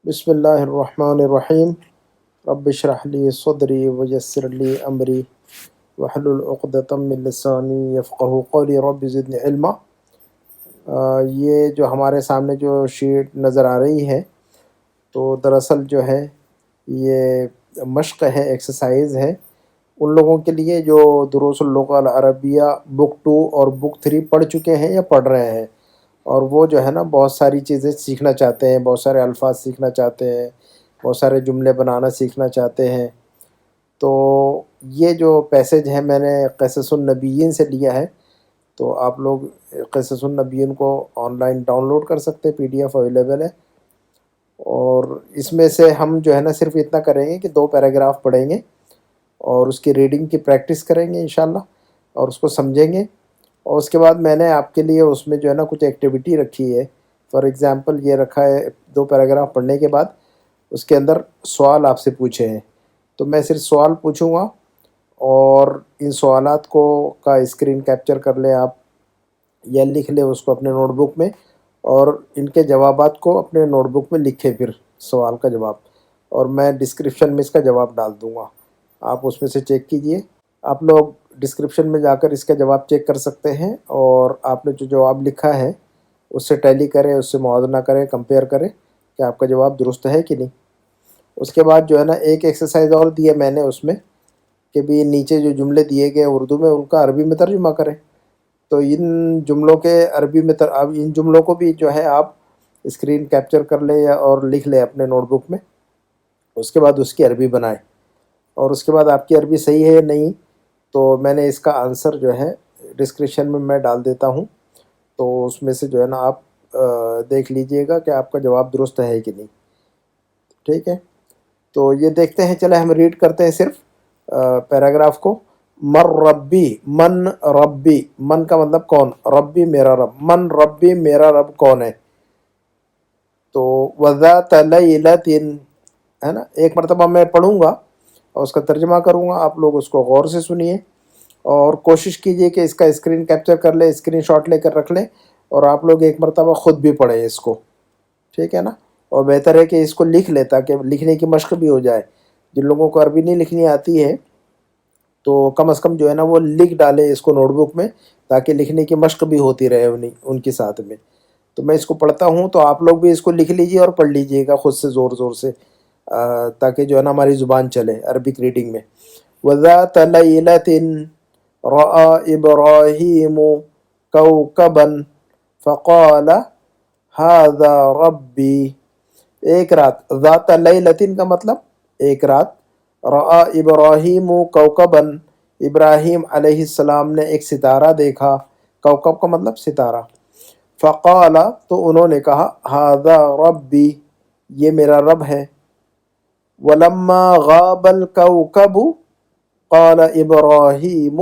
بسم اللہ الرحمن الرحیم رب اشرح لی صدری ویسر لی امری واحلل عقدۃ من لسانی یفقہوا قولی رب زدنی علما۔ یہ جو ہمارے سامنے جو شیٹ نظر آ رہی ہے تو دراصل جو ہے یہ مشق ہے، ایکسرسائز ہے ان لوگوں کے لیے جو دروس اللغہ العربیہ بک 2 اور بک 3 پڑھ چکے ہیں یا پڑھ رہے ہیں، اور وہ جو ہے نا بہت ساری چیزیں سیکھنا چاہتے ہیں، بہت سارے الفاظ سیکھنا چاہتے ہیں، بہت سارے جملے بنانا سیکھنا چاہتے ہیں۔ تو یہ جو پیسج ہے میں نے قصص النبیین سے لیا ہے، تو آپ لوگ قصص النبیین کو آن لائن ڈاؤن لوڈ کر سکتے، پی ڈی ایف اویلیبل ہے۔ اور اس میں سے ہم جو ہے نا صرف اتنا کریں گے کہ 2 پیراگراف پڑھیں گے اور اس کی ریڈنگ کی پریکٹس کریں گے انشاءاللہ، اور اس کو سمجھیں گے۔ اور اس کے بعد میں نے آپ کے لیے اس میں جو ہے نا کچھ ایکٹیویٹی رکھی ہے۔ فار ایگزامپل یہ رکھا ہے 2 پیراگراف پڑھنے کے بعد اس کے اندر سوال آپ سے پوچھے ہیں، تو میں صرف سوال پوچھوں گا اور ان سوالات کو کا اسکرین کیپچر کر لیں آپ یا لکھ لیں اس کو اپنے نوٹ بک میں، اور ان کے جوابات کو اپنے نوٹ بک میں لکھیں، پھر سوال کا جواب، اور میں ڈسکرپشن میں اس کا جواب ڈال دوں گا، آپ اس میں سے چیک کیجئے۔ آپ لوگ ڈسکرپشن میں جا کر اس کا جواب چیک کر سکتے ہیں، اور آپ نے جو جواب لکھا ہے اس سے ٹیلی کریں، اس سے موازنہ کریں، کمپیئر کریں کہ آپ کا جواب درست ہے کہ نہیں۔ اس کے بعد جو ہے نا ایک ایکسرسائز اور دی ہے میں نے اس میں کہ بھی نیچے جو جملے دیے گئے اردو میں ان کا عربی میں ترجمہ کریں، تو ان جملوں کے عربی میں اب ان جملوں کو بھی جو ہے آپ اسکرین کیپچر کر لیں یا اور لکھ لیں اپنے نوٹ بک میں، اس کے بعد اس کی عربی بنائیں، اور اس کے بعد آپ کی عربی صحیح ہے یا نہیں تو میں نے اس کا آنسر جو ہے ڈسکرپشن میں ڈال دیتا ہوں، تو اس میں سے جو ہے نا آپ دیکھ لیجئے گا کہ آپ کا جواب درست ہے کہ نہیں، ٹھیک ہے۔ تو یہ دیکھتے ہیں، چلے ہم ریڈ کرتے ہیں صرف پیراگراف کو۔ ربی، من ربی، من کا مطلب کون، ربی میرا رب، من ربی میرا رب کون ہے، تو وذات لیلۃ ہے نا۔ ایک مرتبہ میں پڑھوں گا اور اس کا ترجمہ کروں گا، آپ لوگ اس کو غور سے سنیے اور کوشش کیجئے کہ اس کا اسکرین کیپچر کر لیں، اسکرین شاٹ لے کر رکھ لیں، اور آپ لوگ ایک مرتبہ خود بھی پڑھیں اس کو، ٹھیک ہے نا۔ اور بہتر ہے کہ اس کو لکھ لیں تاکہ لکھنے کی مشق بھی ہو جائے۔ جن لوگوں کو عربی نہیں لکھنی آتی ہے تو کم از کم جو ہے نا وہ لکھ ڈالیں اس کو نوٹ بک میں، تاکہ لکھنے کی مشق بھی ہوتی رہے ان کے ساتھ میں۔ تو میں اس کو پڑھتا ہوں، تو آپ لوگ بھی اس کو لکھ لیجئے اور پڑھ لیجئے گا خود سے زور زور سے، تاکہ جو ہے نا ہماری زبان چلے عربک ریڈنگ میں۔ وَذَاتَ لَيْلَةٍ رَأَى إِبْرَاهِيمُ كَوْكَبًا فَقَالَ هَذَا رَبِّي۔ ایک رات، ذات لیلۃ کا مطلب ایک رات، رأى ابراہیم کوکبن، ابراہیم علیہ السلام نے ایک ستارہ دیکھا، کوکب کا مطلب ستارہ، فقال تو انہوں نے کہا، ھذا ربی یہ میرا رب ہے، ولما غاب الکوکب قال ابراہیم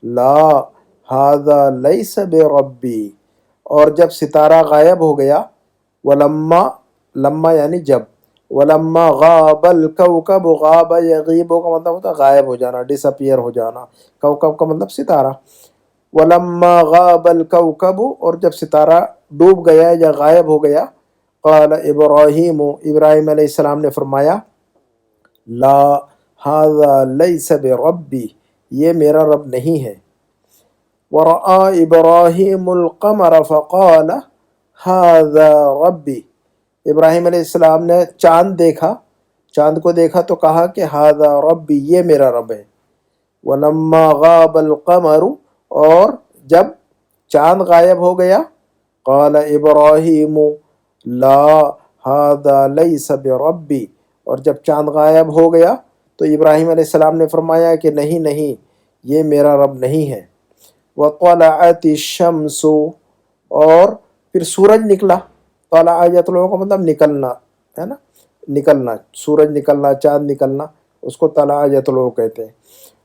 لا ھذا لیس بربی، اور جب ستارہ غائب ہو گیا، ولما، لما یعنی جب، ولما غاب الکوکب، غاب یغیب کا مطلب ہوتا ہے غائب ہو جانا، ڈس اپیئر ہو جانا، کوکب کا مطلب ستارہ، ولما غاب الکوکب، اور جب ستارہ ڈوب گیا یا غائب ہو گیا، قال ابراہیم، ابراہیم علیہ السلام نے فرمایا، لا ھذا لیس بربی یہ میرا رب نہیں ہے، ورأى ابراہیم القمر فقال ھذا ربی، ابراہیم علیہ السلام نے چاند دیکھا، چاند کو دیکھا تو کہا کہ ھذا ربی یہ میرا رب ہے، ولما غاب القمر، اور جب چاند غائب ہو گیا، قال ابراہیم لا ھذا لیس بربی، اور جب چاند غائب ہو گیا تو ابراہیم علیہ السلام نے فرمایا کہ نہیں نہیں یہ میرا رب نہیں ہے، وطلعت الشمس، اور پھر سورج نکلا، طلع یطلع کا مطلب نکلنا ہے نا، نکلنا، سورج نکلنا، چاند نکلنا، اس کو طلع یطلع کہتے ہیں۔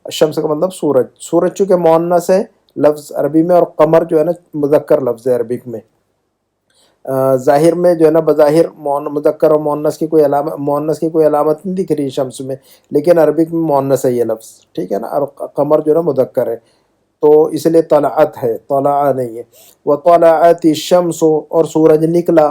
الشمس کا مطلب سورج، سورج چونکہ مؤنث ہے لفظ عربی میں، اور قمر جو ہے نا مذکر لفظ ہے عربک میں، ظاہر میں جو ہے نا بظاہر مذکر اور مؤنث کی کوئی علامت، مؤنث کی کوئی علامت نہیں دکھ رہی شمس میں، لیکن عربک میں مؤنث ہے یہ لفظ، ٹھیک ہے نا، اور قمر جو ہے نا مذکر ہے، تو اس لیے طلعت ہے، طلع نہیں ہے۔ وطلعت الشمس، اور سورج نکلا،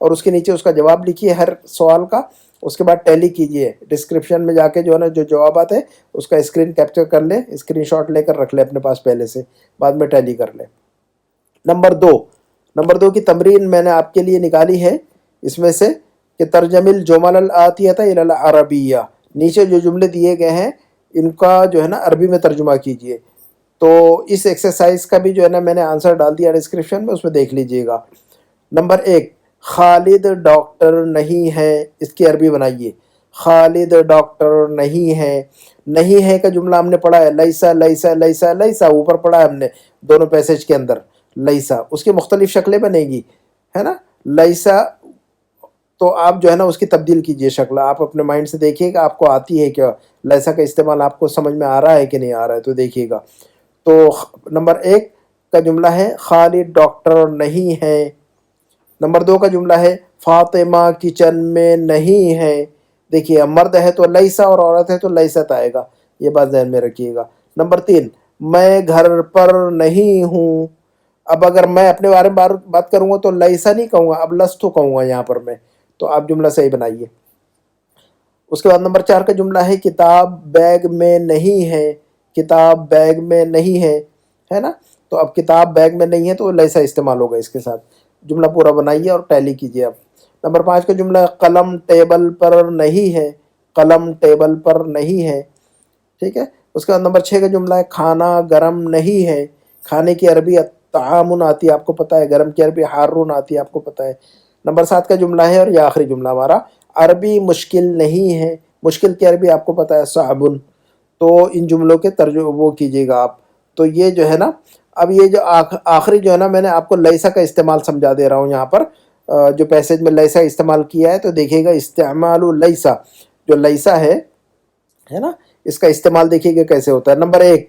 اور اس کے نیچے اس کا جواب لکھیے ہر سوال کا. اس کے بعد ٹیلی کیجئے. ڈسکرپشن میں جا کے جو ہے نا جو جوابات ہے اس کا اسکرین کیپچر کر لیں, اسکرین شاٹ لے کر رکھ لیں اپنے پاس پہلے سے, بعد میں ٹیلی کر لیں. نمبر دو کی تمرین میں نے آپ کے لیے نکالی ہے اس میں سے کہ ترجم الجمل الآتیہ الی العربیہ. نیچے جو جملے دیے گئے ہیں ان کا جو ہے نا عربی میں ترجمہ کیجئے. تو اس ایکسرسائز کا بھی جو ہے نا میں نے آنسر ڈال دیا ڈسکرپشن میں, اس میں دیکھ لیجئے گا. نمبر 1, خالد ڈاکٹر نہیں ہے, اس کی عربی بنائیے. خالد ڈاکٹر نہیں ہے. نہیں ہے کا جملہ ہم نے پڑھا ہے لیسا لیسا لیسا لیسا, اوپر پڑھا ہے ہم نے دونوں پیسج کے اندر لیسا. اس کی مختلف شکلیں بنے گی ہے نا. لیسا تو آپ جو ہے نا اس کی تبدیل کیجئے شکل, آپ اپنے مائنڈ سے دیکھیے کہ آپ کو آتی ہے کیا, لیسا کا استعمال آپ کو سمجھ میں آ رہا ہے کہ نہیں آ رہا ہے, تو دیکھیے گا. تو نمبر 1 کا جملہ ہے خالد ڈاکٹر نہیں ہے. نمبر 2 کا جملہ ہے فاطمہ کچن میں نہیں ہے. دیکھیے مرد ہے تو لیسا اور عورت ہے تو لیست آئے گا, یہ بات ذہن میں رکھیے گا. نمبر 3, میں گھر پر نہیں ہوں. اب اگر میں اپنے بارے میں بات کروں گا تو لیسا نہیں کہوں گا, اب لستو کہوں گا یہاں پر میں. تو آپ جملہ صحیح بنائیے. اس کے بعد نمبر 4 کا جملہ ہے کتاب بیگ میں نہیں ہے. کتاب بیگ میں نہیں ہے نا. تو اب کتاب بیگ میں نہیں ہے تو لیسا استعمال ہوگا اس کے ساتھ. جملہ پورا بنائیے اور ٹیلی کیجئے اب. نمبر 5 کا جملہ ہے قلم ٹیبل پر نہیں ہے. قلم ٹیبل پر نہیں ہے, ٹھیک ہے. اس کے بعد نمبر 6 کا جملہ ہے کھانا گرم نہیں ہے. کھانے کی عربی طعام آتی ہے آپ کو پتہ ہے, گرم کی عربی حارون آتی ہے آپ کو پتہ ہے. نمبر 7 کا جملہ ہے اور یہ آخری جملہ ہمارا, عربی مشکل نہیں ہے. مشکل کی عربی آپ کو پتہ ہے صعب. تو ان جملوں کے ترجمہ وہ کیجئے گا آپ. تو یہ جو ہے نا, اب یہ جو آخری جو ہے نا میں نے آپ کو لیسا کا استعمال سمجھا دے رہا ہوں یہاں پر, جو پیسج میں لیسا استعمال کیا ہے. تو دیکھیے گا استعمال لیسا, جو لیسا ہے نا, اس کا استعمال دیکھیے گا کیسے ہوتا ہے. نمبر 1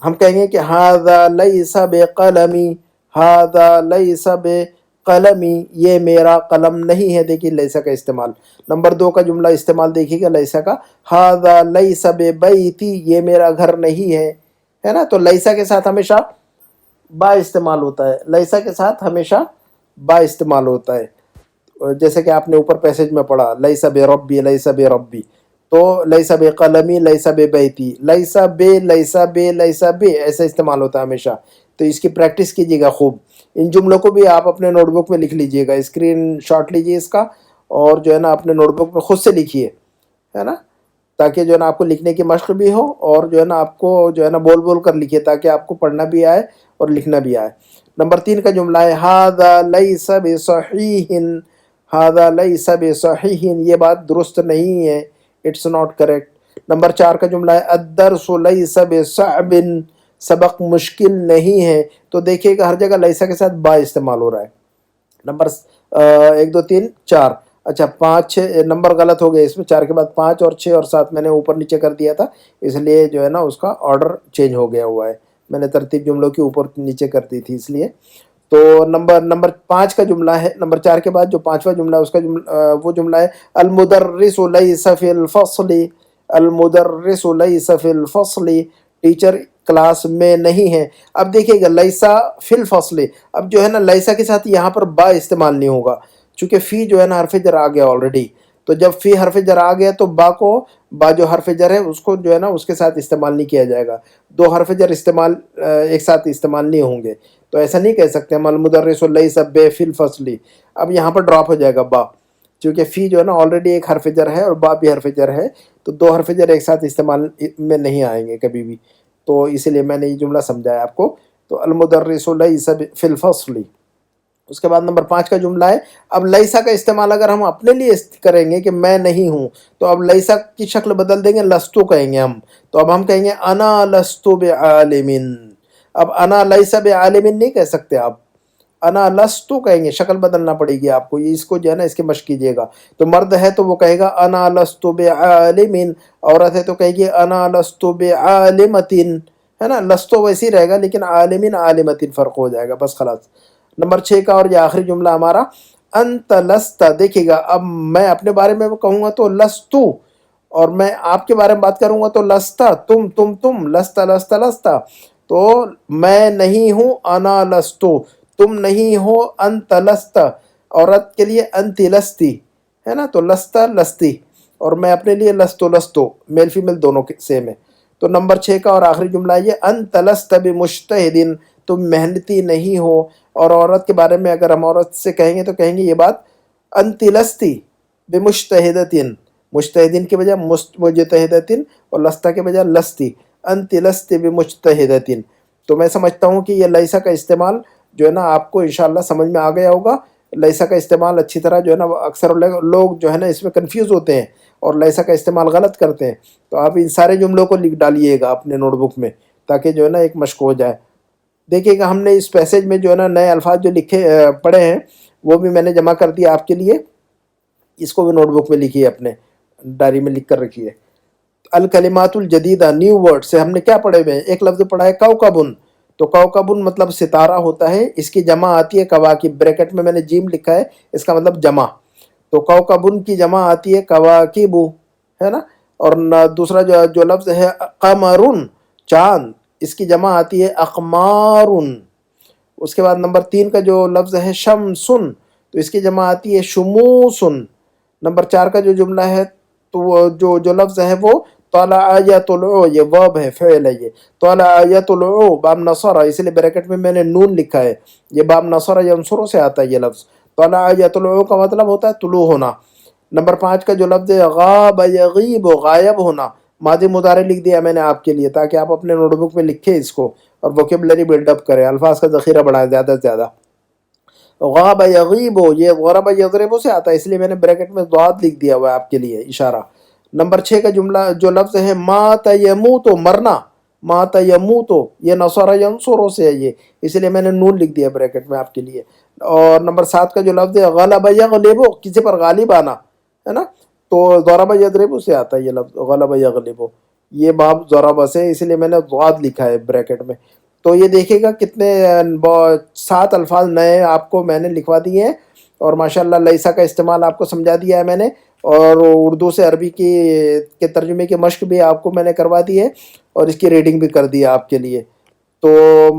ہم کہیں گے کہ ھذا لیس بقلمی. ھذا لیس بقلمی, یہ میرا قلم نہیں ہے. دیکھیے لیسا کا استعمال. نمبر 2 کا جملہ استعمال دیکھیے گا لیسا کا, ھذا لیس ببیتی, یہ میرا گھر نہیں ہے نا. تو لیسا کے ساتھ ہمیشہ با استعمال ہوتا ہے. لیسا کے ساتھ ہمیشہ با استعمال ہوتا ہے. جیسے کہ آپ نے اوپر پیسج میں پڑھا لیسا بربی لیسا بربی, تو لیسا بقلمی لیسا ببیتی, لیسا لیسا بے ایسا استعمال ہوتا ہے ہمیشہ. تو اس کی پریکٹس کیجیے گا خوب. ان جملوں کو بھی آپ اپنے نوٹ بک میں لکھ لیجئے گا, اسکرین شاٹ لیجئے اس کا, اور جو ہے نا اپنے نوٹ بک میں خود سے لکھیے ہے نا, تاکہ جو ہے نا آپ کو لکھنے کی مشق بھی ہو, اور جو ہے نا آپ کو جو ہے نا بول بول کر لکھیے تاکہ آپ کو پڑھنا بھی آئے اور لکھنا بھی آئے. نمبر 3 کا جملہ ہے ھذا لیس بصحیح. ھذا لیس بصحیح, یہ بات درست نہیں ہے, اٹس ناٹ کریکٹ. نمبر 4 کا جملہ ہے الدرس لیس بصعب. سبق مشکل نہیں ہے. تو دیکھیے گا ہر جگہ لیسا کے ساتھ با استعمال ہو رہا ہے. نمبر 1 2 3 4, اچھا 5 6 نمبر غلط ہو گئے اس میں. 4 کے بعد 5 اور 6 اور 7 میں نے اوپر نیچے کر دیا تھا, اس لیے جو ہے نا اس کا آرڈر چینج ہو گیا ہوا ہے. میں نے ترتیب جملوں کی اوپر نیچے کر دی تھی اس لیے. تو نمبر 5 کا جملہ ہے, نمبر 4 کے بعد جو 5واں جملہ ہے اس کا وہ جملہ ہے المدرس لیس فی الفصل. المدرس لیس فی الفصل, ٹیچر کلاس میں نہیں ہے. اب دیکھیے گا لیسا فی الفصل, اب جو ہے نا لیسا کے ساتھ یہاں پر با استعمال نہیں ہوگا, چونکہ فی جو ہے نا حرف جر آ گیا آلریڈی. تو جب فی حرف جر آ گیا تو با جو حرف جر ہے اس کو جو ہے نا اس کے ساتھ استعمال نہیں کیا جائے گا. 2 حرف جر استعمال ایک ساتھ استعمال نہیں ہوں گے, تو ایسا نہیں کہہ سکتے ہم المدرس لیس فی الفصل. اب یہاں پر ڈراپ ہو جائے گا با, کیونکہ فی جو ہے نا آلریڈی ایک حرف جر ہے اور با بھی حرف جر ہے, تو 2 حرف جر ایک ساتھ استعمال میں نہیں آئیں گے کبھی بھی. تو اسی لیے میں نے یہ جملہ سمجھایا آپ کو. تو المدرس لیس فی الفصل. اس کے بعد نمبر 5 کا جملہ ہے اب لیسا کا استعمال اگر ہم اپنے لیے کریں گے کہ میں نہیں ہوں, تو اب لیسا کی شکل بدل دیں گے, لستو کہیں گے ہم. تو اب ہم کہیں گے انا لستو بعالم. اب انا لیس بعالم نہیں کہہ سکتے آپ, انا لستو کہیں گے, شکل بدلنا پڑے گی آپ کو. اس کو جو ہے نا اس کی مشق کیجیے گا. تو مرد ہے تو وہ کہے گا انا لست بعالم, عورت ہے تو کہے گی انا لست بعالمۃ, ہے نا. لستو ویسے ہی رہے گا لیکن عالم عالمۃ فرق ہو جائے گا, بس خلاص. نمبر 6 کا اور یہ آخری جملہ ہمارا انت لست. دیکھیے گا اب میں اپنے بارے میں کہوں گا تو لستو, اور میں آپ کے بارے میں بات کروں گا تو لستا, تم لستا لستا لستا. تو میں نہیں ہوں انا لستو, تم نہیں ہو انت لست. عورت کے لیے انتی لستی ہے نا، تو لستا لستی، اور میں اپنے لیے لستو لستو، میل فیمیل دونوں سیم ہے۔ تو نمبر 6 کا اور آخری جملہ یہ انت لست بمجتہد، تم محنتی نہیں ہو۔ اور عورت کے بارے میں اگر ہم عورت سے کہیں گے تو کہیں گے یہ بات انت لستی بمجتہدتن، مجتہدین کے بجائے مجتہدتن، اور لستا کے بجائے لستی، انت لست بمجتہدتن۔ تو میں سمجھتا ہوں کہ یہ لیسا کا استعمال جو ہے نا آپ کو انشاءاللہ سمجھ میں آ گیا ہوگا۔ لیسا کا استعمال اچھی طرح جو ہے نا اکثر لوگ جو ہے نا اس میں کنفیوز ہوتے ہیں اور لیسا کا استعمال غلط کرتے ہیں، تو آپ ان سارے جملوں کو لکھ ڈالیے گا اپنے نوٹ بک میں تاکہ جو ہے نا ایک مشق ہو جائے۔ دیکھیے گا ہم نے اس پیسیج میں جو ہے نا نئے الفاظ جو لکھے پڑھے ہیں وہ بھی میں نے جمع کر دیا آپ کے لیے، اس کو بھی نوٹ بک میں لکھیے، اپنے ڈائری میں لکھ کر رکھیے۔ الکلمات الجدیدہ، نیو ورڈ سے ہم نے کیا پڑھے ہوئے ہیں؟ ایک لفظ پڑھا ہے کوکبن، تو کوکبن مطلب ستارہ ہوتا ہے، اس کی جمع آتی ہے کواکب، بریکٹ میں نے جیم لکھا ہے، اس کا مطلب جمع، تو کوکبن کی جمع آتی ہے کواکب، ہے نا۔ اور دوسرا جو لفظ ہے قمرن، چاند، اس کی جمع آتی ہے اقمارن۔ اس کے بعد نمبر 3 کا جو لفظ ہے شمسن، تو اس کی جمع آتی ہے شموسن۔ نمبر 4 کا جو جملہ ہے تو وہ جو لفظ ہے وہ طلع یطلع، یہ ورب ہے، فعل ہے، یہ طلع یطلع باب نصر، اس لیے بریکٹ میں نے نون لکھا ہے، یہ باب نصر ینصر سے آتا ہے یہ لفظ۔ طلع یطلع کا مطلب ہوتا ہے طلوع ہونا۔ نمبر 5 کا جو لفظ ہے غاب یغیب، غائب ہونا، ماضی مضارع لکھ دیا میں نے آپ کے لیے تاکہ آپ اپنے نوٹ بک میں لکھیں اس کو اور ووکیبلری بلڈ اپ کریں، الفاظ کا ذخیرہ بڑھائیں زیادہ سے زیادہ۔ غاب یغیب، یہ غرب یضرب سے آتا ہے، اس لیے میں نے بریکٹ میں ضاد لکھ دیا ہوا ہے آپ کے لیے اشارہ۔ نمبر 6 کا جملہ جو لفظ ہے مات یموت، مرنا، مات یموت، یہ نصر ینصر سے ہے، یہ اس لیے میں نے نون لکھ دیا بریکٹ میں آپ کے لیے۔ اور نمبر 7 کا جو لفظ ہے غلب یغلب، کسی پر غالب آنا، ہے نا، تو ضرب یضرب سے آتا ہے یہ لفظ غلب یغلب، یہ باب ضرب سے، اس لیے میں نے ضاد لکھا ہے بریکٹ میں۔ تو یہ دیکھے گا کتنے 7 الفاظ نئے آپ کو میں نے لکھوا دیے ہیں، اور ماشاءاللہ لیسا کا استعمال آپ کو سمجھا دیا ہے میں نے، اور اردو سے عربی کے ترجمے کی مشق بھی آپ کو میں نے کروا دی ہے، اور اس کی ریڈنگ بھی کر دی ہے آپ کے لیے۔ تو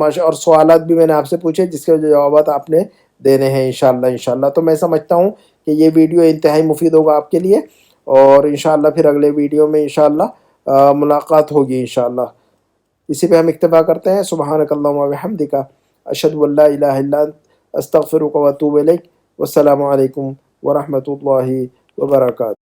اور سوالات بھی میں نے آپ سے پوچھے جس کے جوابات آپ نے دینے ہیں انشاءاللہ۔ تو میں سمجھتا ہوں کہ یہ ویڈیو انتہائی مفید ہوگا آپ کے لیے، اور انشاءاللہ پھر اگلے ویڈیو میں انشاءاللہ ملاقات ہوگی انشاءاللہ۔ اسی پہ ہم اکتفا کرتے ہیں۔ سبحانک اللہم و بحمدک، اشہد ان لا الہ الا انت، استغفرک و اتوب الیک۔ والسلام علیکم ورحمۃ اللہ وبرکاتہ۔